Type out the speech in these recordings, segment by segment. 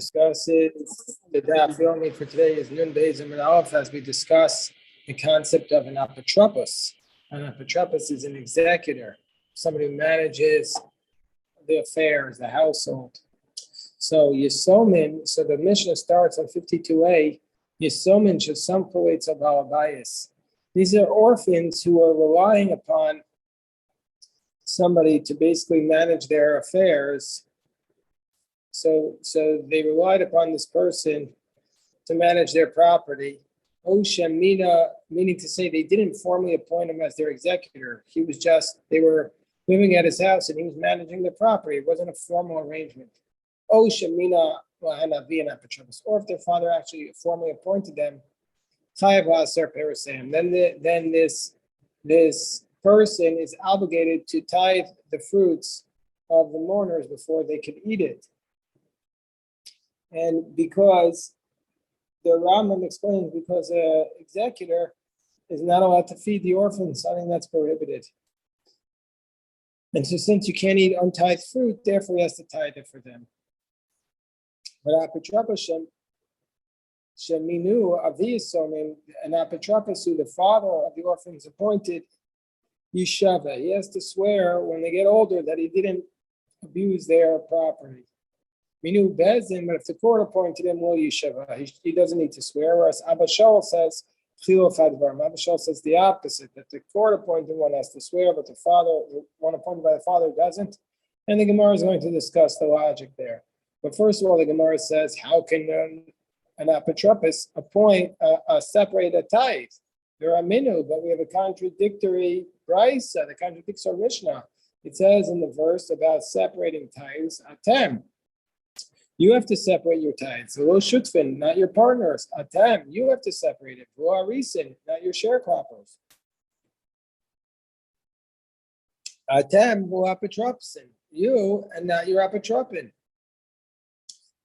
Discusses the daf yomi for today is Nun Beis Amud Aleph as we discuss the concept of an apotropos. An apotropos is an executor, somebody who manages the affairs, the household. So Yisomin, so the Mishnah starts on 52a. Yisomin shesam poetz of alabayis. These are orphans who are relying upon somebody to basically manage their affairs. So they relied upon this person to manage their property. Oshamina, meaning to say they didn't formally appoint him as their executor. They were living at his house and he was managing the property. It wasn't a formal arrangement. Oshamina, or if their father actually formally appointed them, then this person is obligated to tithe the fruits of the mourners before they could eat it. And because the Rambam explains, because an executor is not allowed to feed the orphans, something that's prohibited. And so since you can't eat untithed fruit, therefore he has to tithe it for them. But apotropos sheminu aviyasomim, an apotropos who the father of the orphans appointed, yishava, he has to swear when they get older that he didn't abuse their property. Minu bezin, but if the court appointed him, well, yishava, he doesn't need to swear. Whereas Abba Shaul says, Abba Shaul says the opposite, that the court appointed one has to swear, but the one appointed by the father doesn't. And the Gemara is going to discuss the logic there. But first of all, the Gemara says, how can an apotropos separate a tithe? There are minu, but we have a contradictory brisa that contradicts our Mishnah. It says in the verse about separating tithes, atem. You have to separate your tithes. Lo shutfin, not your partners. Atem, you have to separate it. Lo arisin, not your sharecroppers. Atem, lo apotropsin, you and not your apotropin.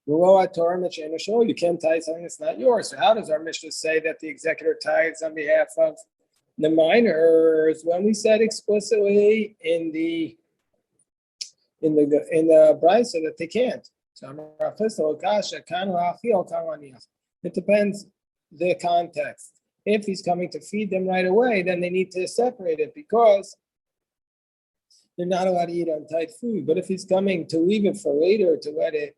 You can't tithe something that's not yours. So how does our Mishnah say that the executor tithes on behalf of the minors when we said explicitly in the brisa that they can't? So it depends the context. If he's coming to feed them right away, then they need to separate it because they're not allowed to eat untithed food. But if he's coming to leave it for later, to let it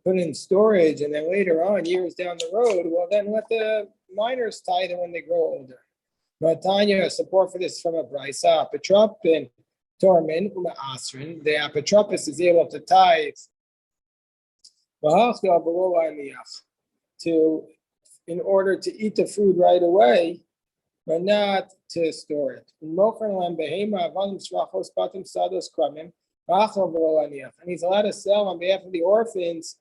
put it in storage, and then later on, years down the road, well, then let the minors tithe it when they grow older. But Tanya, support for this from a brisa. Apotropin, Tormin, Asrin, the apotropos is able to tithe in order to eat the food right away, but not to store it. And he's allowed to sell on behalf of the orphans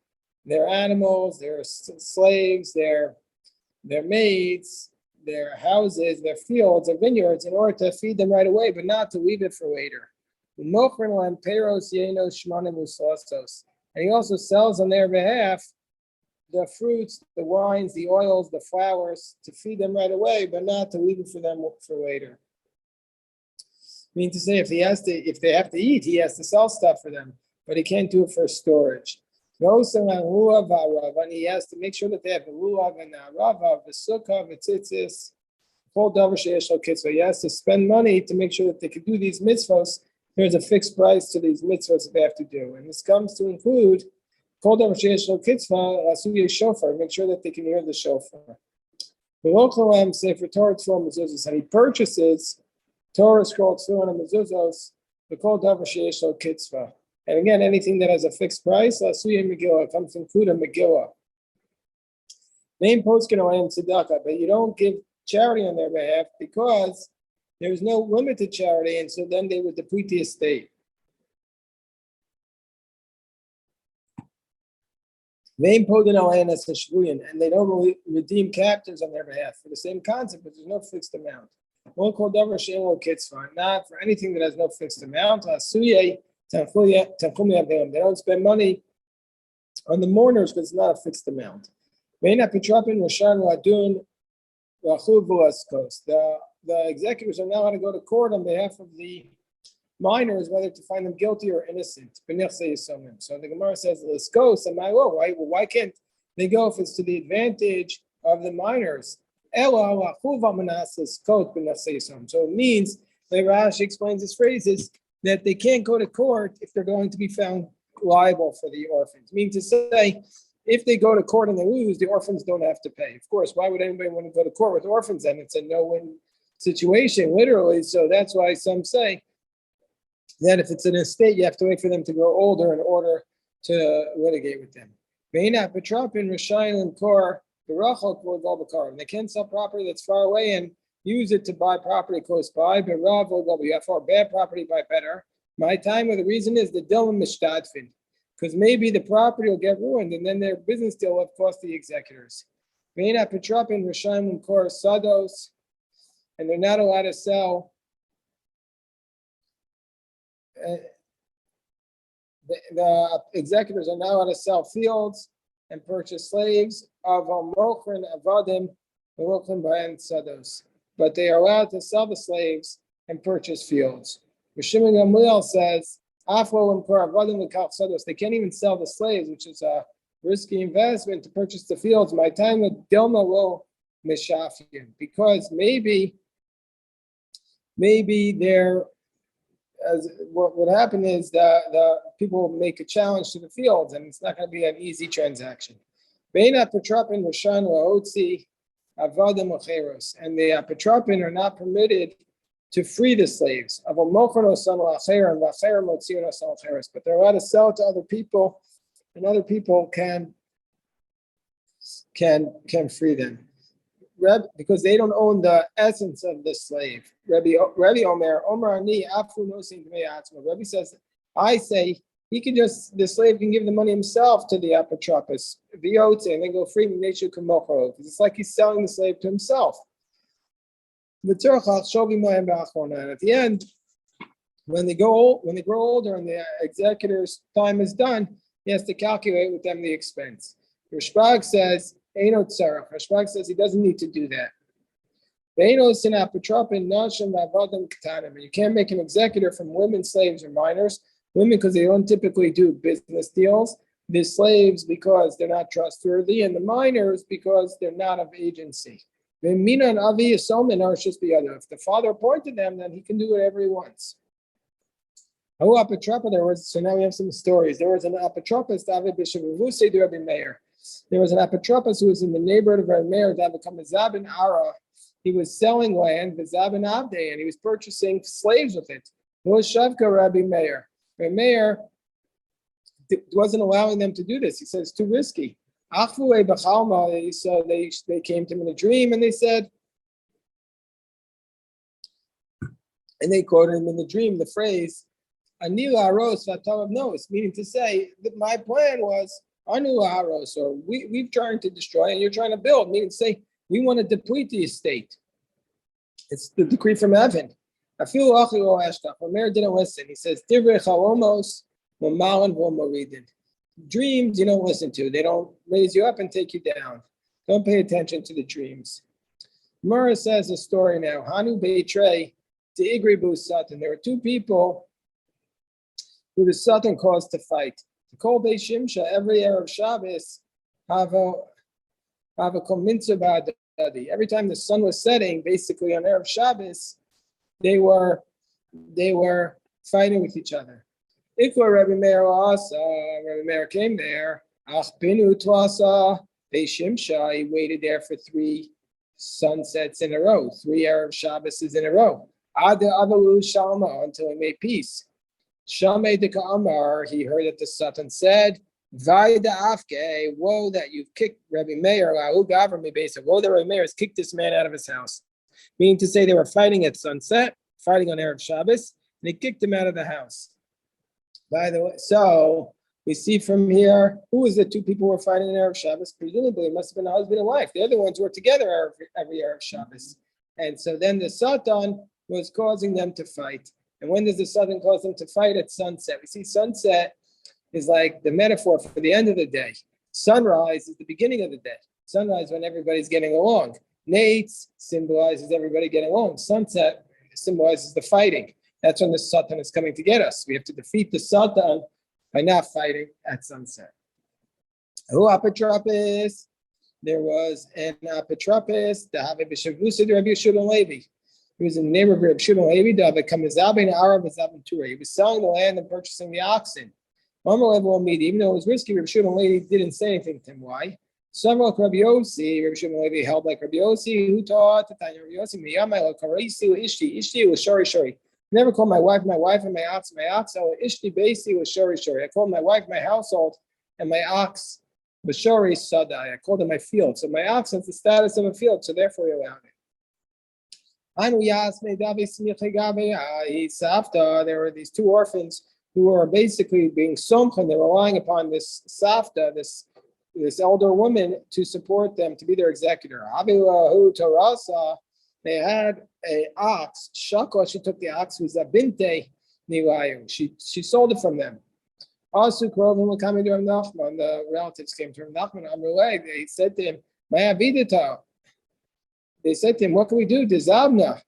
their animals, their slaves, their maids, their houses, their fields, their vineyards, in order to feed them right away, but not to leave it for later. And he also sells on their behalf the fruits, the wines, the oils, the flowers, to feed them right away, but not to leave it for them for later. I mean to say, if they have to eat, he has to sell stuff for them, but he can't do it for storage. And he has to make sure that they have the lulav and the arava, the sukkah, the tzitzis, whole davar sheyesh lo kitzvah. He has to spend money to make sure that they can do these mitzvahs. There's a fixed price to these mitzvahs that they have to do, and this comes to include kol davar sheyesh lo kitzvah asuyei shofar. Make sure that they can hear the shofar. The local say for Torah tefillin mezuzos, and he purchases Torah scroll tefillin and mezuzos, the kol davar sheyesh lo kitzvah. And again, anything that has a fixed price, asuyei megillah, comes to include a megillah. Name poskin olayim tzedakah, but you don't give charity on their behalf because there's no limit to charity, and so then they would deplete the estate. And they don't redeem captives on their behalf for the same concept, but there's no fixed amount. Not for anything that has no fixed amount. They don't spend money on the mourners because it's not a fixed amount. The executors are now going to go to court on behalf of the minors whether to find them guilty or innocent. So the Gemara says, let's go. So why can't they go if it's to the advantage of the minors? So it means, like Rashi explains this phrase, is that they can't go to court if they're going to be found liable for the orphans. Meaning to say, if they go to court and they lose, the orphans don't have to pay. Of course, why would anybody want to go to court with orphans then? It's a no-win situation, literally. So that's why some say that if it's an estate, you have to wait for them to grow older in order to litigate with them. They can't sell property that's far away and use it to buy property close by. But you have for bad property, buy better. My time, where the reason is the Dilma Mishtadfin, because maybe the property will get ruined and then their business deal will cost the executors. And they're not allowed to sell. The executors are not allowed to sell fields and purchase slaves of Mokrin Avadim, but they are allowed to sell the slaves and purchase fields. Shimon Gamliel says, they can't even sell the slaves, which is a risky investment to purchase the fields. My time with Dilma will Mishafim, because maybe they're, as what would happen is the people will make a challenge to the fields, and it's not going to be an easy transaction. And the Apotropin are not permitted to free the slaves. But they're allowed to sell to other people, and other people can free them. Because they don't own the essence of the slave. Rabbi says, I say the slave can give the money himself to the apotropos, and then go free. Because it's like he's selling the slave to himself. And at the end, when they grow older and the executor's time is done, he has to calculate with them the expense. Rashbag says, Rashbag says he doesn't need to do that. You can't make an executor from women, slaves, or minors. Women, because they don't typically do business deals. The slaves, because they're not trustworthy. And the minors, because they're not of agency. Mina and Avi Yosomin are just the other. If the father appointed them, then he can do whatever he wants. So now we have some stories. There was an apotropos, David Bishop Ruvusei de Rabbi Meir. There was an apotropos who was in the neighborhood of Rabbi Meir, that become a Zabin Ara. He was selling land, the Zabin Abde, and he was purchasing slaves with it. It was Shavka Rabbi Meir. Rabbi Meir wasn't allowing them to do this. He said it's too risky. So they came to him in a dream and they said, and they quoted him in the dream the phrase, Anila Aros Vatavav Nos, meaning to say that my plan was Anila Aros, or we've trying to destroy and you're trying to build, meaning to say we want to deplete the estate. It's the decree from heaven. I feel Omer didn't listen. He says, Divrei Chalomos, Mamalan Vomoridin. Dreams you don't listen to. They don't raise you up and take you down. Don't pay attention to the dreams. Murrah says a story now. Hanu Beitrei to Igribu Satan. There were two people who the Satan caused to fight. To call Beit Shimsha every Erev Shabbos, have a kominza ba'adadi. Every time the sun was setting, basically on Erev Shabbos, they were fighting with each other. Ikwa Rabbi Meir Rabbi Meir came there. Achbinu Twasa Beit Shimsha. He waited there for 3 sunsets in a row, 3 Erev Shabbos in a row. Ada Avalu Shalma, until he made peace. Shamei de Ka'amar, he heard that the Satan said, Vaida Afke, woe that you've kicked Rabbi Meir, woe that Rabbi Meir has kicked this man out of his house. Meaning to say they were fighting at sunset, fighting on Erev Shabbos, and he kicked him out of the house. By the way, so we see from here, who was the 2 people who were fighting in Erev Shabbos? Presumably it must have been a husband and wife. The other ones were together every Erev Shabbos. And so then the Satan was causing them to fight. And when does the Satan cause them to fight? At sunset. We see sunset is like the metaphor for the end of the day. Sunrise is the beginning of the day. Sunrise when everybody's getting along. Nates symbolizes everybody getting along. Sunset symbolizes the fighting. that's when the Satan is coming to get us. We have to defeat the Satan by not fighting at sunset. Who apotropis? There was an apotropis, the Rabbi Shavusa, the Rabbi Shulon Levi. He was in the neighborhood of Shulon Levi, the Kamazabin Arab Azabin Ture. He was selling the land and purchasing the oxen. Even though it was risky, Rabbi Shulon Levi didn't say anything to him. Why? Some like Rabbi Yossi, Rabbi Shulon Levi held like Rabbi Yossi, who taught Rabbi Yossi, Ishti was shori. I never called my wife, and my ox. So Ishti Basi was shori. I called my wife, my household, and my ox. Bashori Sadai. I called it my field. So my ox has the status of a field, so therefore he allowed it. There were these two orphans who were basically being somchen. They were relying upon this Safta, this elder woman, to support them, to be their executor. They had an ox. Shako, she took the ox, was a binte nilayu. She sold it from them. Also, Krovim were coming to Rav Nachman. The relatives came to Rav Nachman. They said to him, they said to him, what can we do? Dizabna.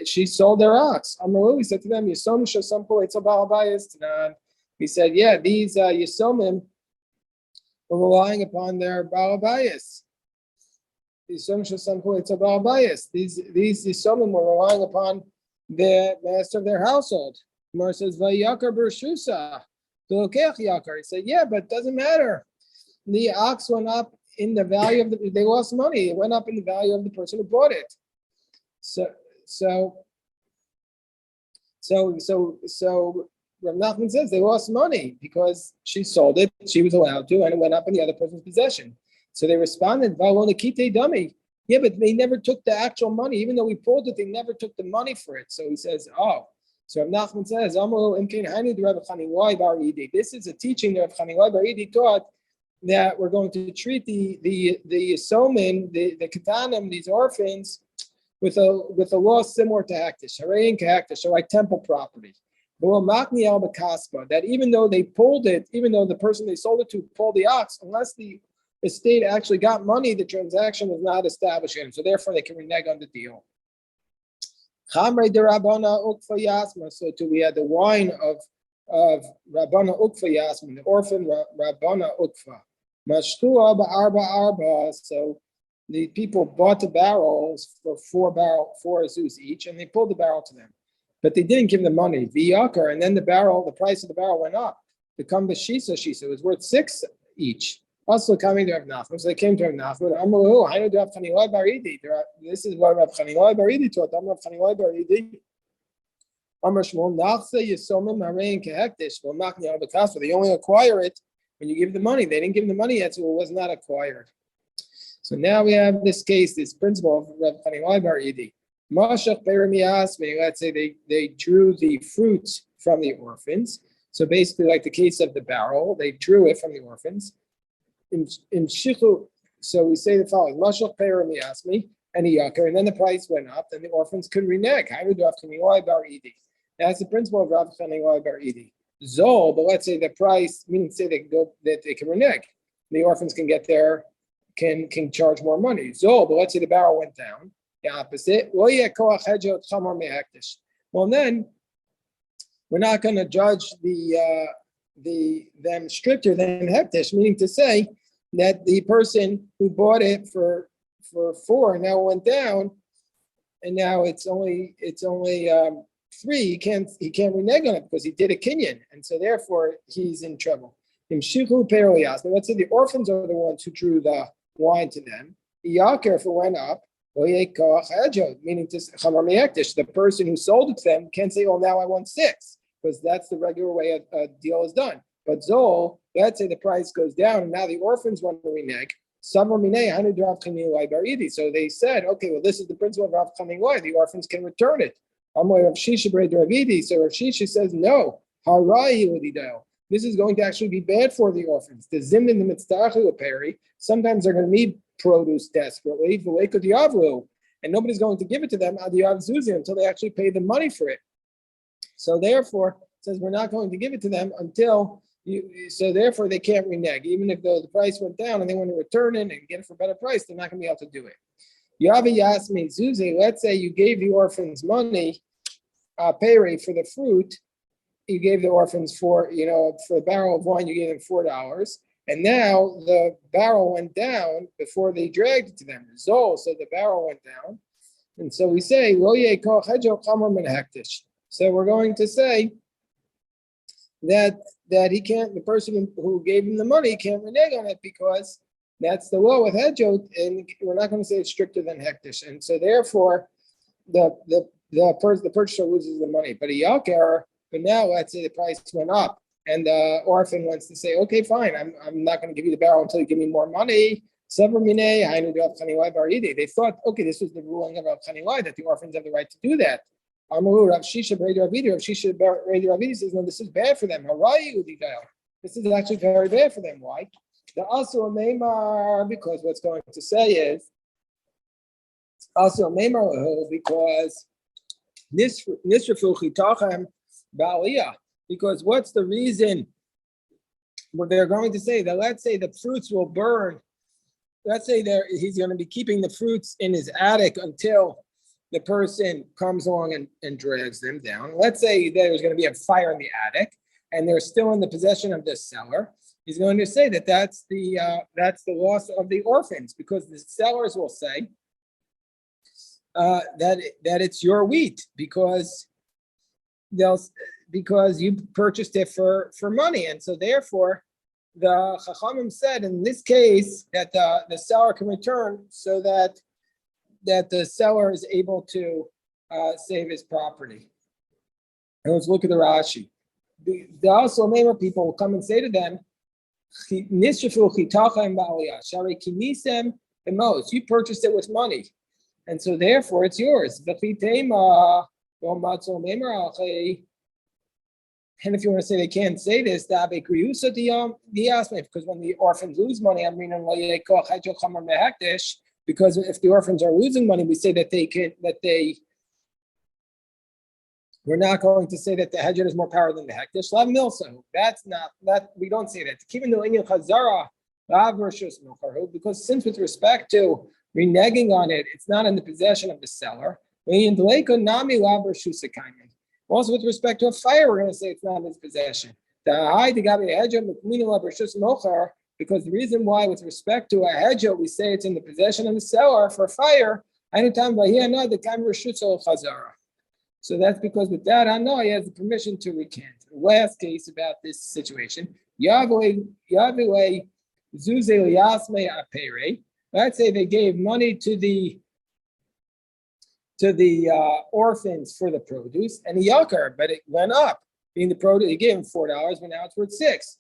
She sold their ox. He said to them, Yisom Shasampo Etzabalbayas. He said, yeah, these Yisomim were relying upon their Balabayas. Yisom Shasampo Etzabalbayas. These Yisomim were relying upon the master of their household. Mar says, Vayakar Bershusa. He said, yeah, but it doesn't matter. The ox went up in the value of they lost money. It went up in the value of the person who bought it. So Rav Nachman says they lost money because she sold it, she was allowed to, and it went up in the other person's possession. So they responded, dummy. Yeah, but they never took the actual money. Even though we pulled it, they never took the money for it. So he says, oh. So Rav Nachman says, this is a teaching that Rav Chanilai Bar Idi taught, that we're going to treat the Yisomim, the Ketanim, these orphans, with a law similar to Hektish, Harein Hektish, so like temple property. That even though they pulled it, even though the person they sold it to pulled the ox, unless the estate actually got money, the transaction was not established in. So therefore they can renege on the deal. So we had the wine of Rabbana Ukfa Yasmin, the orphan Rabbana Ukfa. So the people bought the barrels for four azuz each, and they pulled the barrel to them. But they didn't give them money. V'yakar, and then the price of the barrel went up. The kamba shisa, it was worth 6 each. Also coming to Rav Nachman, so they came to Rav Nachman. This is what Rav Chanilai Bar Idi taught. Rav Chanilai Bar Idi. They only acquire it when you give the money. They didn't give the money yet, so it was not acquired. So now we have this case, this principle of Rav Chanilai Bar Idi. Let's say they drew the fruits from the orphans. So basically, like the case of the barrel, they drew it from the orphans. In Shichu, so we say the following: Mashach Peir Miyasmi and Iyakar, and then the price went up, and the orphans could renege. How would Rav Chanilai Bar Idi? That's the principle of Rav Chanilai Bar Idi. Zol, but let's say the price, meaning say they can renege. The orphans can get there, can charge more money. Zol, but let's say the barrel went down. The opposite. Well, then we're not going to judge them stricter than hektish, meaning to say that the person who bought it for 4 now went down, and now it's only 3. He can't renege on it because he did a kinyan, and so therefore he's in trouble. Let's say the orphans are the ones who drew the wine to them. Iyakar, if it went up, meaning the person who sold it to them can't say, "Oh, now I want 6," because that's the regular way a deal is done. But Zol, let's say the price goes down, and now the orphans want to renege. So they said, "Okay, well, this is the principle of Rav Chanilai. The orphans can return it." So Rav Shisha says, "No, this is going to actually be bad for the orphans. The zimnin the mitzdachu peri. Sometimes they're going to need produce desperately, and nobody's going to give it to them until they actually pay the money for it. So therefore, it says we're not going to give it to them until so therefore they can't renege. Even if the price went down and they want to return it and get it for a better price, they're not going to be able to do it. Yavi Yasmi Zuzi, let's say you gave the orphans money pay for the fruit, you gave the orphans for a barrel of wine, you gave them $4. And now the barrel went down before they dragged it to them. Zol, so the barrel went down. And so we say, so we're going to say that he can't, the person who gave him the money can't renege on it because that's the law with hedjot, and we're not going to say it's stricter than hektish. And so therefore, the purchaser loses the money. But a yakar, but now let's say the price went up, and the orphan wants to say, okay, fine, I'm not going to give you the barrel until you give me more money. They thought, okay, this was the ruling of Rav Chanilai, that the orphans have the right to do that. Rav Shisha says, no, this is bad for them. This is actually very bad for them. Why? The also Meimar, because what's going to say is also Meimar because Nisrafu Chitachem Ba'aliyah. Because what's the reason? Well, they're going to say that, let's say the fruits will burn. Let's say he's going to be keeping the fruits in his attic until the person comes along and drags them down. Let's say there's going to be a fire in the attic and they're still in the possession of the seller. He's going to say that that's the loss of the orphans, because the sellers will say that it's your wheat because you purchased it for money, and so therefore the Chachamim said in this case that the seller can return so that the seller is able to save his property. And let's look at the Rashi. The also Meimer people will come and say to them, you purchased it with money, and so therefore it's yours. And if you want to say they can't say this, because when the orphans lose money, because if the orphans are losing money, we say that we're not going to say that the hedger is more power than the hektish. That's not that we don't say that. Because since with respect to reneging on it, it's not in the possession of the seller. Also, with respect to a fire, we're going to say it's not in his possession. Because the reason why, with respect to a hedger, we say it's in the possession of the seller for fire. So that's because with that, I know he has the permission to recant. The last case about this situation, let's say they gave money to the orphans for the produce, and the yakar, but it went up. Being the produce, he gave him $4, but now it's worth $6.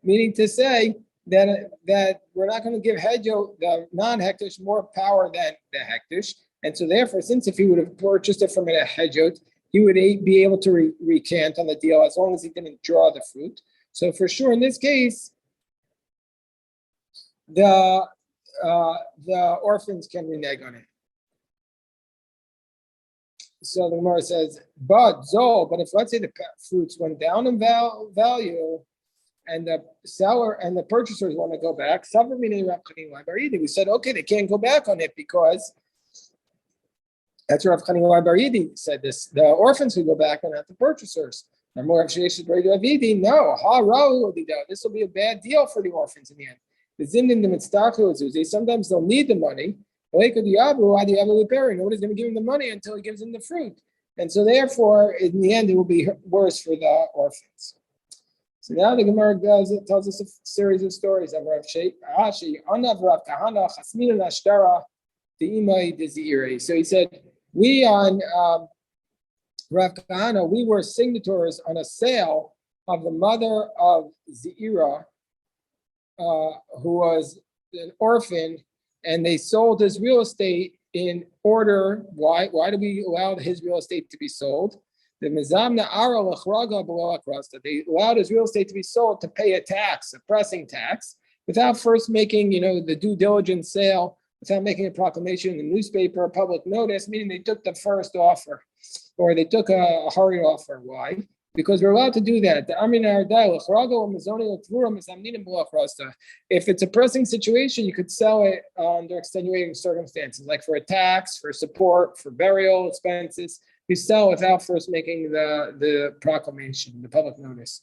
Meaning to say that we're not going to give hedjo, the non-hektish, more power than the hektish. And so therefore, since if he would have purchased it from a hedjot, he would be able to recant on the deal as long as he didn't draw the fruit. So for sure, in this case, the orphans can renege on it. So the Gemara says, but if let's say the fruits went down in value, and the seller and the purchasers want to go back, we said, okay, they can't go back on it because that's Rav Chanilai Bar Yidi said this. The orphans could go back and not the purchasers. No, this will be a bad deal for the orphans in the end. Sometimes they'll need the money. Nobody's going to give him the money until he gives them the fruit. And so therefore, in the end, it will be worse for the orphans. So now the Gemara tells us a series of stories of Rav Ashi, Anav Rav Kahana, Chasmina Nashtara, the Imai Dezire. So he said, we on Rav Kahana, we were signatories on a sale of the mother of Zeira, who was an orphan, and they sold his real estate in order. Why do we allow his real estate to be sold? The Mizamna Ara Lachraga below Akrasta. They allowed his real estate to be sold to pay a tax, a pressing tax, without first making, the due diligence sale, without making a proclamation in the newspaper, a public notice, meaning they took the first offer, or they took a hurried offer. Why? because we're allowed to do that. If it's a pressing situation, you could sell it under extenuating circumstances, like for a tax, for support, for burial expenses. You sell without first making the proclamation, the public notice.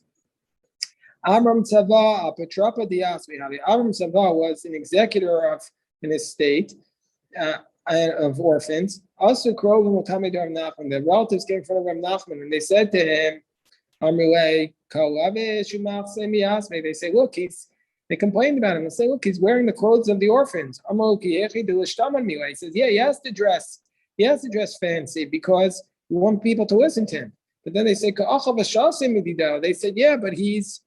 Amram Tzava, Apatrapa Diasmi. Amram Tzava was an executor of an estate of orphans. Also, the relatives came in front of Rav Nachman and they said to him, they say, look, they complained about him. They say, look, he's wearing the clothes of the orphans. He says, yeah, he has to dress fancy because we want people to listen to him. But then they say, they said, yeah, but he's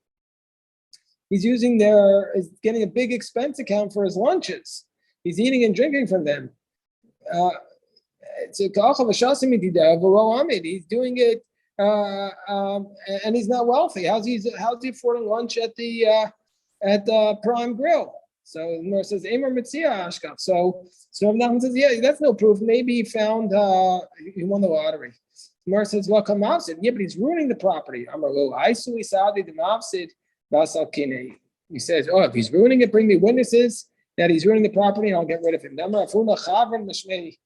getting a big expense account for his lunches. He's eating and drinking from them. He's doing it. And he's not wealthy. How's he affording lunch at the Prime Grill? So the Gemara says, "Emer Mitzia Ashkaf." So Rav Nachman says, "Yeah, that's no proof. Maybe he found he won the lottery." The Gemara says, "Well, come Mavsid. Yeah, but he's ruining the property." Amar lo Aisui Saadi the Mavsid Basal Kine. He says, "Oh, if he's ruining it, bring me witnesses that he's ruining the property, and I'll get rid of him." Damar Afuna Chavon Mishmei.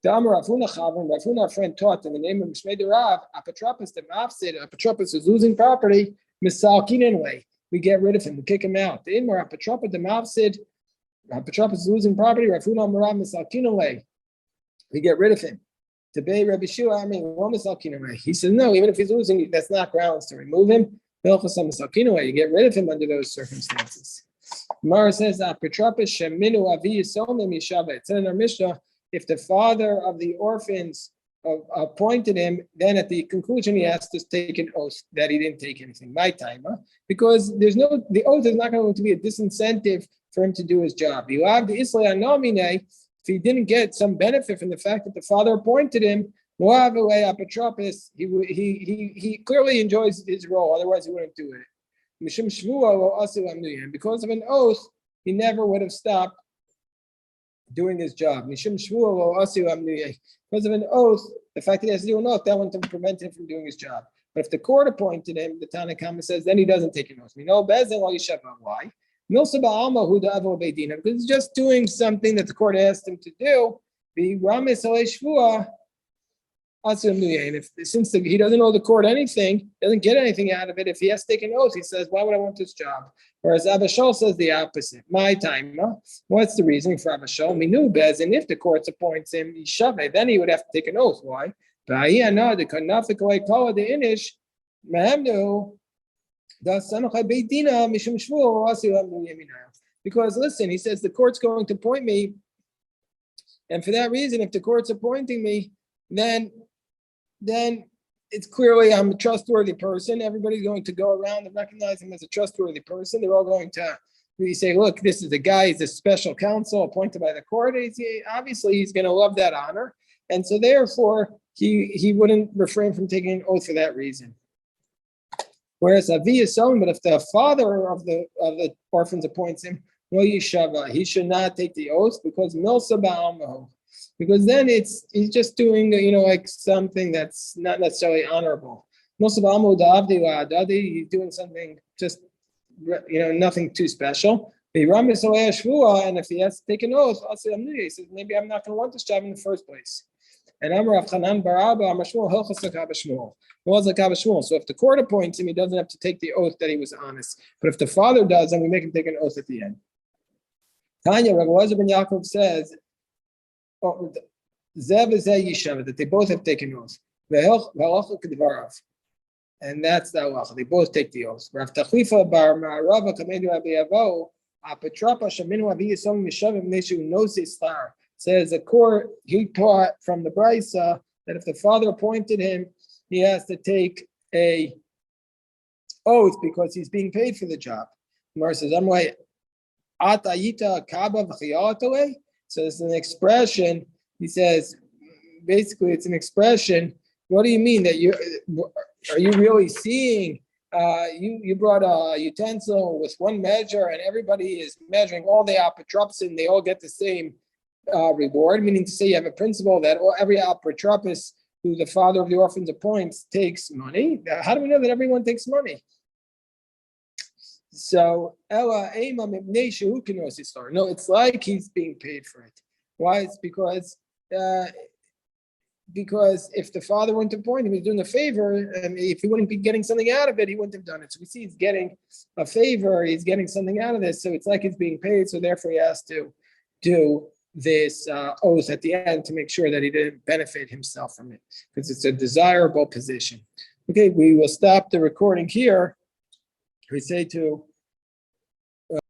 Damar Afuna Chavon. Afuna, our friend, taught in the name of Mishmei the Rav. Apotropos the Mavsid. Apotropos is losing property. Misal Kine way. We get rid of him. We kick him out. The Inmar Apotropos the Mavsid. Apotropos is losing property. Rafuna Marav Misal Kine way. We get rid of him. To Bay Rabbi Shua, I mean, one Misal Kine way. He said, no, even if he's losing, that's not grounds to remove him. You get rid of him under those circumstances. Mara says, it's in our Mishnah, if the father of the orphans appointed him, then at the conclusion he has to take an oath that he didn't take anything. My time, because the oath is not going to be a disincentive for him to do his job. If he didn't get some benefit from the fact that the father appointed him, he clearly enjoys his role, otherwise he wouldn't do it. Because of an oath, he never would have stopped doing his job. Because of an oath, the fact that he has to do an oath, that wouldn't prevent him from doing his job. But if the court appointed him, the Tanna Kama says, then he doesn't take an oath. We know why? Because he's just doing something that the court asked him to do. And since he doesn't owe the court anything, doesn't get anything out of it, if he has to take an oath, he says, why would I want this job? Whereas Abba Shaul says the opposite. My time, what's the reasoning for Abba Shaul? Minu bez, and if the court appoints him, then he would have to take an oath. Why? Because listen, he says the court's going to appoint me, and for that reason, if the court's appointing me, then it's clearly I'm a trustworthy person. Everybody's going to go around and recognize him as a trustworthy person. They're all going to say, look, this is the guy, he's a special counsel appointed by the court. Obviously, he's going to love that honor. And so therefore, he wouldn't refrain from taking an oath for that reason. Whereas Avi is someone, but if the father of the orphans appoints him, no yishava, he should not take the oath because milsa ba'amahu. Because then he's just doing, like something that's not necessarily honorable. He's doing something just, nothing too special. And if he has to take an oath, he says, maybe I'm not going to want this job in the first place. And Amar Chanan Baraba, so if the court appoints him, he doesn't have to take the oath that he was honest. But if the father does, then we make him take an oath at the end. Tanya, Rabbi Elazar ben Yaakov says, that they both have taken oath. And that's the halacha. They both take the oath. Rav Tachifa bar Ma'arava kamedu Rabbi Avo, Apatrapa shaminu Avi Yisom Mishavim Neshu Nosi Star. Says the court, he taught from the Brisa that if the father appointed him, he has to take a oath because he's being paid for the job. Gemara says, Atayita Kaba v'chiyatale. So it's an expression. He says, basically, it's an expression. What do you mean that are you really seeing? You brought a utensil with one measure, and everybody is measuring all the apotropos, and they all get the same reward. Meaning to say, you have a principle that every apotropos who the father of the orphans appoints takes money. How do we know that everyone takes money? So Ella Ema Mibnei Shehu Kinos Yisrael. No, it's like he's being paid for it. Why? It's because if the father wouldn't appoint him, he's doing a favor, and if he wouldn't be getting something out of it, he wouldn't have done it. So we see he's getting a favor, he's getting something out of this, so it's like he's being paid, so therefore he has to do this oath at the end to make sure that he didn't benefit himself from it, because it's a desirable position. Okay, we will stop the recording here. We say to